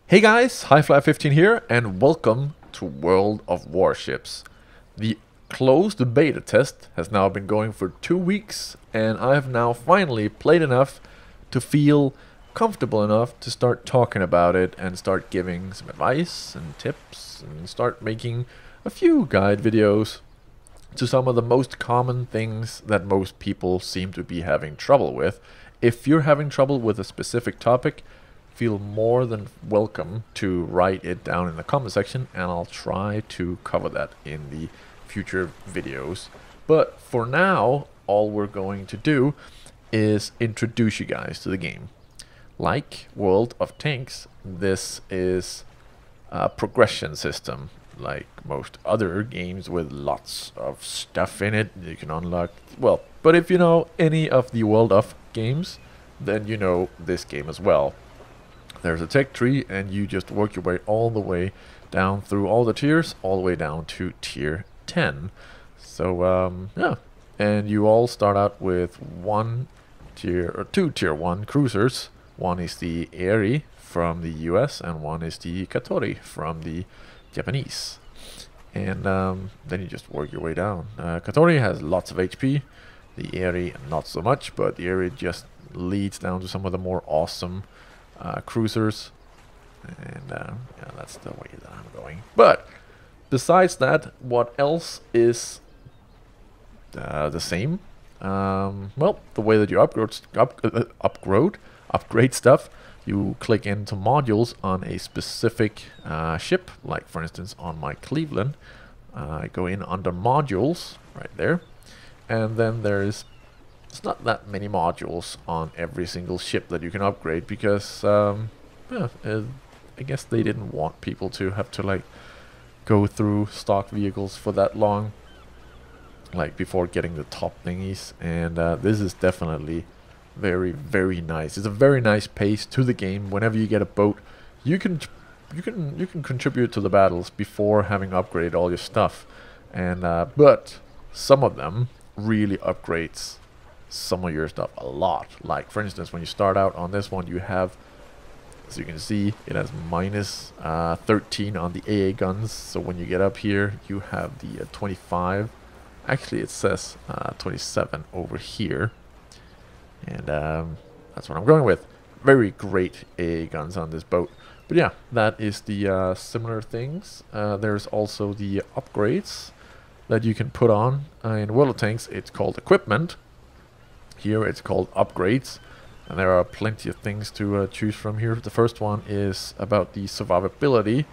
Hey guys, Highfly15 here, and welcome to World of Warships. The closed beta test has now been going for 2 weeks, and I have now finally played enough to feel comfortable enough to start talking about it and start giving some advice and tips and start making a few guide videos to some of the most common things that most people seem to be having trouble with. If you're having trouble with a specific topic, feel more than welcome to write it down in the comment section, and I'll try to cover that in the future videos. But for now, all we're going to do is introduce you guys to the game. Like World of Tanks, this is a progression system like most other games with lots of stuff in it. You can unlock, well, but if you know any of the World of games, then you know this game as well. There's a tech tree, and you just work your way all the way down through all the tiers, all the way down to tier 10. So yeah, and you all start out with two tier 1 cruisers. One is the Eri from the US, and one is the Katori from the Japanese. And then you just work your way down. Katori has lots of HP, the Eri not so much, but the Eri just leads down to some of the more awesome cruisers, and yeah, that's the way that I'm going. But besides that, what else is the same? Well, the way that you upgrade stuff, you click into modules on a specific ship. Like for instance, on my Cleveland, I go in under modules right there, and then there's not that many modules on every single ship that you can upgrade, because yeah, I guess they didn't want people to have to like go through stock vehicles for that long, like before getting the top thingies. And this is definitely very, very nice. It's a very nice pace to the game. Whenever you get a boat, you can contribute to the battles before having upgraded all your stuff. And but some of them really upgrades some of your stuff a lot. Like for instance, when you start out on this one, you have, as you can see, it has minus 13 on the AA guns. So when you get up here, you have the 25. Actually, it says 27 over here, and that's what I'm going with. Very great AA guns on this boat. But yeah, that is the similar things. There's also the upgrades that you can put on. In World of Tanks, it's called equipment. Here it's called upgrades, and there are plenty of things to choose from here. The first one is about the survivability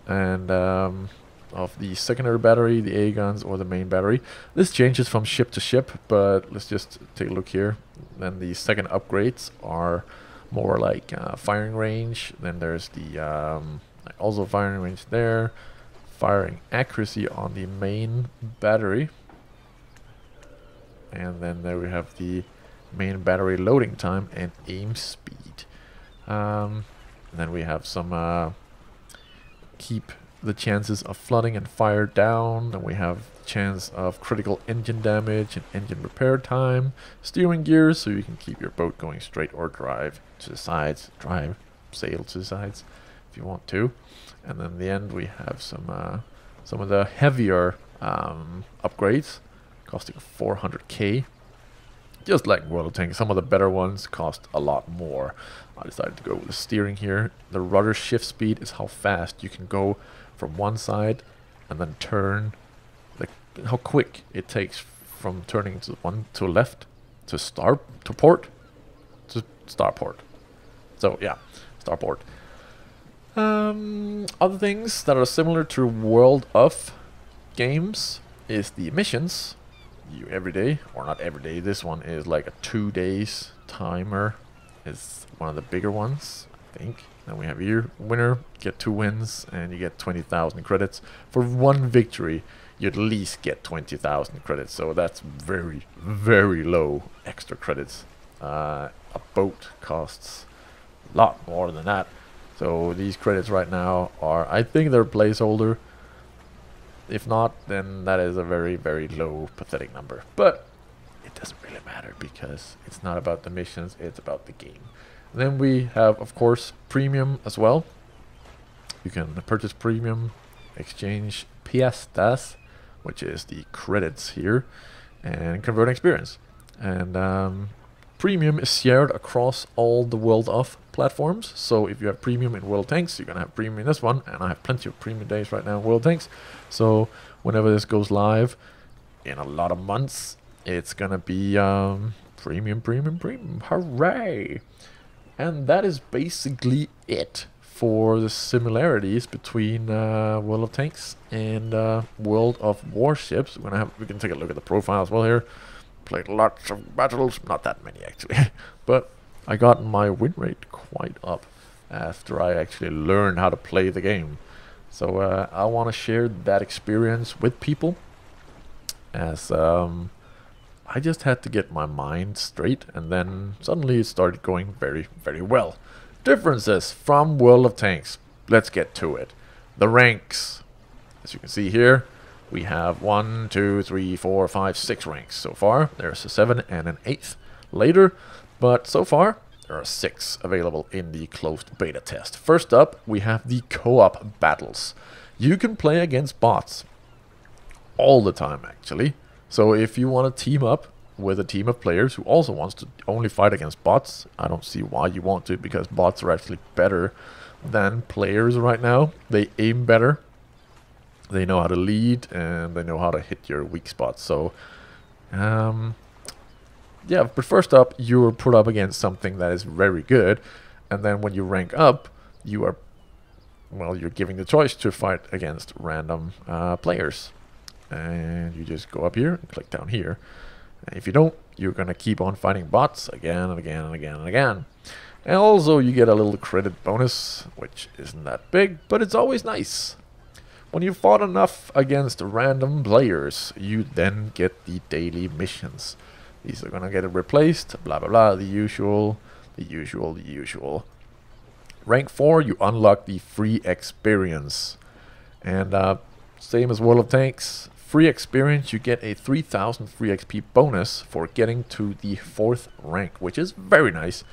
and of the secondary battery, the A guns, or the main battery. This changes from ship to ship, but let's just take a look here. Then the second upgrades are more like firing range. Then there's the also firing range there, firing accuracy on the main battery. And then there we have the main battery loading time and aim speed. Then we have some keep the chances of flooding and fire down. Then we have chance of critical engine damage and engine repair time. Steering gears, so you can keep your boat going straight or drive to the sides. Sail to the sides if you want to. And then in the end we have some of the heavier upgrades, costing 400k. Just like World of Tanks, some of the better ones cost a lot more. I decided to go with the steering here. The rudder shift speed is how fast you can go from one side and then turn, like how quick it takes from turning to one to left to port to starport. So yeah, starport. Other things that are similar to World of games is the missions. You every day, or not every day, this one is like a 2 days timer. It's one of the bigger ones, I think. Then we have your winner, get 2 wins, and you get 20,000 credits. For 1 victory, you at least get 20,000 credits, so that's very, very low extra credits. A boat costs a lot more than that. So these credits right now are, I think they're placeholder. If not, then that is a very, very low, pathetic number. But it doesn't really matter, because it's not about the missions, it's about the game. Then we have, of course, premium as well. You can purchase premium, exchange piastas, which is the credits here, and convert experience. And premium is shared across all the World of platforms. So if you have premium in World Tanks, you're gonna have premium in this one, and I have plenty of premium days right now in World Tanks. So whenever this goes live in a lot of months, it's gonna be premium, premium, premium. Hooray! And that is basically it for the similarities between World of Tanks and World of Warships. We can take a look at the profile as well here. Played lots of battles, not that many actually, but I got my win rate quite up after I actually learned how to play the game. So I want to share that experience with people, as I just had to get my mind straight, and then suddenly it started going very, very well. Differences from World of Tanks. Let's get to it. The ranks. As you can see here, we have 1, 2, 3, 4, 5, 6 ranks so far. There's a 7 and an 8th later, but so far there are 6 available in the closed beta test. First up, we have the co-op battles. You can play against bots all the time actually. So if you want to team up with a team of players who also wants to only fight against bots, I don't see why you want to, because bots are actually better than players right now. They aim better, they know how to lead, and they know how to hit your weak spots. So yeah, but first up, you're put up against something that is very good, and then when you rank up, you're giving the choice to fight against random players. And you just go up here and click down here. And if you don't, you're gonna keep on fighting bots again and again and again and again. And also you get a little credit bonus, which isn't that big, but it's always nice. When you fought enough against random players, you then get the daily missions. These are gonna get replaced, blah blah blah, the usual. Rank 4, you unlock the free experience. And same as World of Tanks, free experience, you get a 3000 free XP bonus for getting to the 4th rank, which is very nice.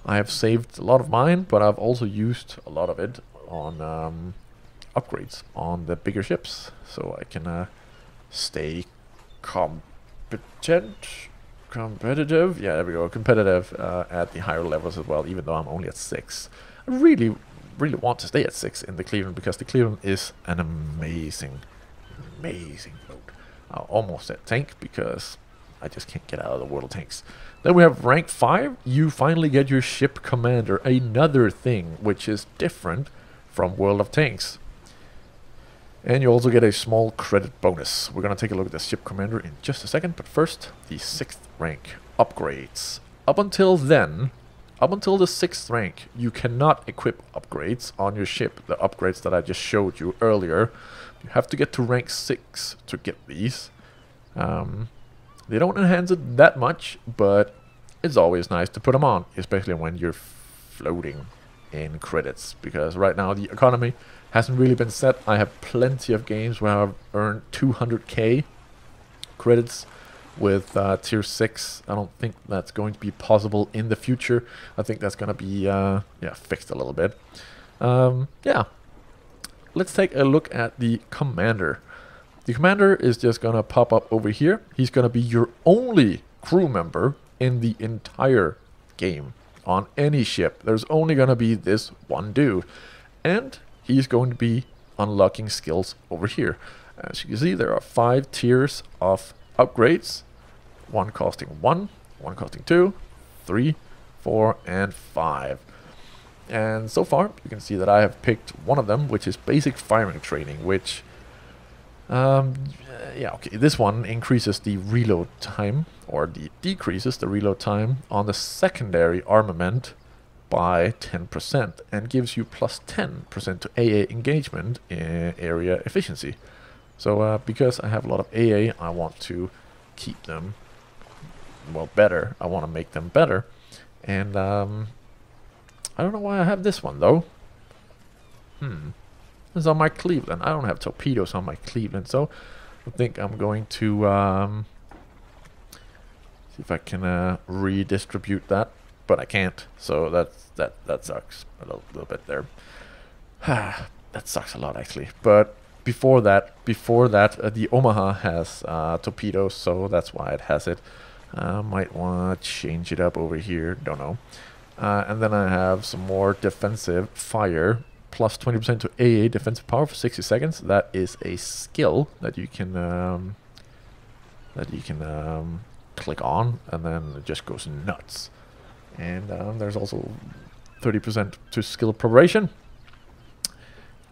I have saved a lot of mine, but I've also used a lot of it on upgrades on the bigger ships, so I can stay competitive. Yeah, there we go, competitive at the higher levels as well, even though I'm only at 6. I really want to stay at 6 in the Cleveland, because the Cleveland is an amazing boat. Almost at tank, because I just can't get out of the World of Tanks. Then we have rank 5. You finally get your ship commander, another thing which is different from World of Tanks. And you also get a small credit bonus. We're gonna take a look at the ship commander in just a second, but first, the 6th rank upgrades. Up until then, up until the 6th rank, you cannot equip upgrades on your ship, the upgrades that I just showed you earlier. You have to get to rank 6 to get these. They don't enhance it that much, but it's always nice to put them on, especially when you're floating in credits, because right now the economy hasn't really been set. I have plenty of games where I've earned 200k credits with tier 6. I don't think that's going to be possible in the future. I think that's going to be yeah, fixed a little bit. Yeah, let's take a look at the commander. The commander is just going to pop up over here. He's going to be your only crew member in the entire game. On any ship, there's only going to be this one dude, and he's going to be unlocking skills over here. As you can see, there are 5 tiers of upgrades, one costing 1, one costing 2, 3, 4, and 5. And so far, you can see that I have picked one of them, which is basic firing training, which yeah, okay, this one increases the reload time, or decreases the reload time on the secondary armament by 10%, and gives you plus 10% to AA engagement in area efficiency. So because I have a lot of AA, I want to keep them, well, better. I want to make them better. And I don't know why I have this one though. This is on my Cleveland. I don't have torpedoes on my Cleveland, so I think I'm going to see if I can redistribute that, but I can't. So that sucks a little bit there. that sucks a lot actually. But before that, the Omaha has torpedoes, so that's why it has it. Might want to change it up over here, don't know. And then I have some more defensive fire, plus 20% to AA defensive power for 60 seconds. That is a skill that you can click on, and then it just goes nuts. And there's also 30% to skill preparation.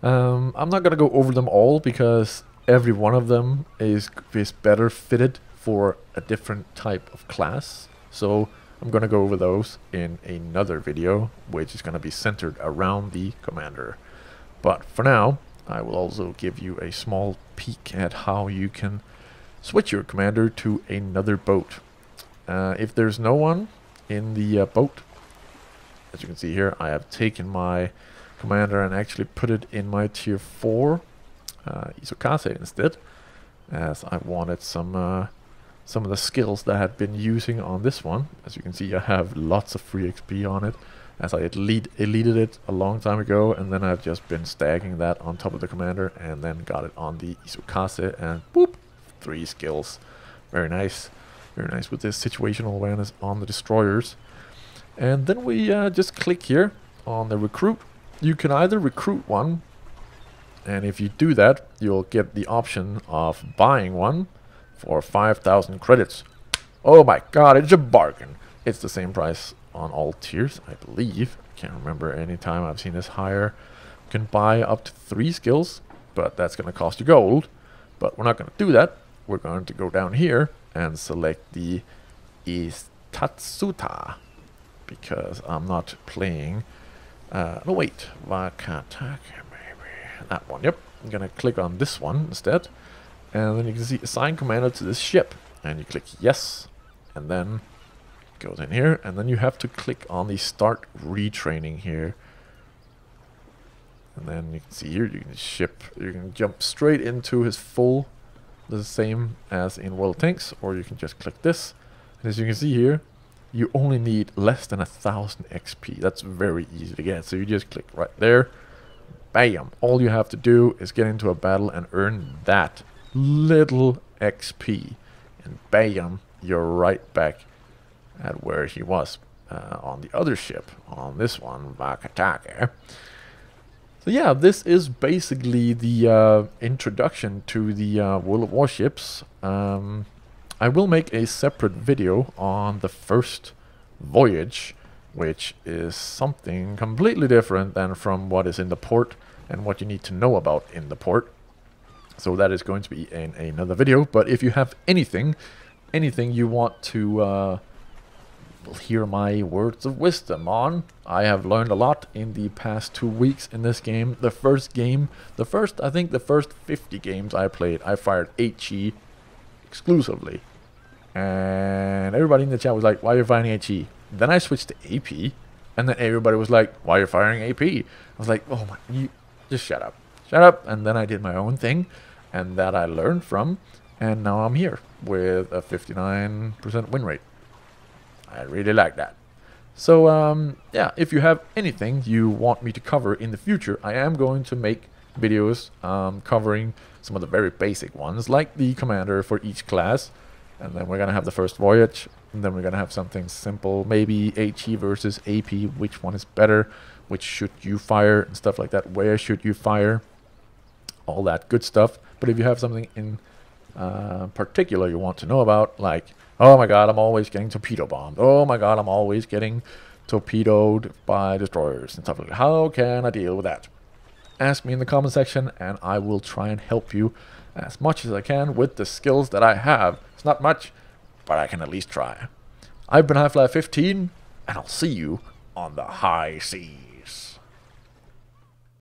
I'm not gonna go over them all because every one of them is better fitted for a different type of class. So I'm gonna go over those in another video, which is gonna be centered around the commander. But for now, I will also give you a small peek at how you can switch your commander to another boat. If there's no one in the boat, as you can see here, I have taken my commander and actually put it in my tier 4 castet instead, as I wanted some of the skills that I had been using on this one. As you can see, I have lots of free XP on it, as I elited it a long time ago, and then I've just been stacking that on top of the commander, and then got it on the castet, and boop, 3 skills. Very nice. Very nice with this situational awareness on the destroyers. And then we just click here on the recruit. You can either recruit one, and if you do that, you'll get the option of buying one for 5,000 credits. Oh my god, it's a bargain. It's the same price on all tiers, I believe. Can't remember any time I've seen this higher. You can buy up to 3 skills, but that's going to cost you gold. But we're not going to do that. We're going to go down here and select the Istatsuta, because I'm not playing no wait, Wakatake, maybe that one. Yep, I'm gonna click on this one instead, and then you can see assign commander to this ship, and you click yes, and then it goes in here, and then you have to click on the start retraining here, and then you can see here you can jump straight into his full, the same as in World Tanks, or you can just click this, and as you can see here, you only need less than 1,000 XP. That's very easy to get. So you just click right there. Bam. All you have to do is get into a battle and earn that little XP. And bam, you're right back at where he was on the other ship. On this one, Wakatake. So yeah, this is basically the introduction to the World of Warships. I will make a separate video on the first voyage, which is something completely different than from what is in the port and what you need to know about in the port. So that is going to be in another video. But if you have anything you want to hear my words of wisdom on, I have learned a lot in the past 2 weeks in this game. I think the first 50 games I played, I fired HE exclusively, and everybody in the chat was like, why are you firing HE? Then I switched to AP, and then everybody was like, why are you firing AP? I was like, oh my, you just shut up. And then I did my own thing, and that I learned from, and now I'm here with a 59% win rate. I really like that. So yeah, if you have anything you want me to cover in the future, I am going to make videos covering some of the very basic ones, like the commander for each class, and then we're gonna have the first voyage, and then we're gonna have something simple, maybe HE versus AP, which one is better, which should you fire, and stuff like that, where should you fire, all that good stuff. But if you have something in particular you want to know about, like, oh my god, I'm always getting torpedo bombed, oh my god, I'm always getting torpedoed by destroyers and stuff like that, how can I deal with that? Ask me in the comment section, and I will try and help you as much as I can with the skills that I have. It's not much, but I can at least try. I've been Half-Life 15, and I'll see you on the high seas.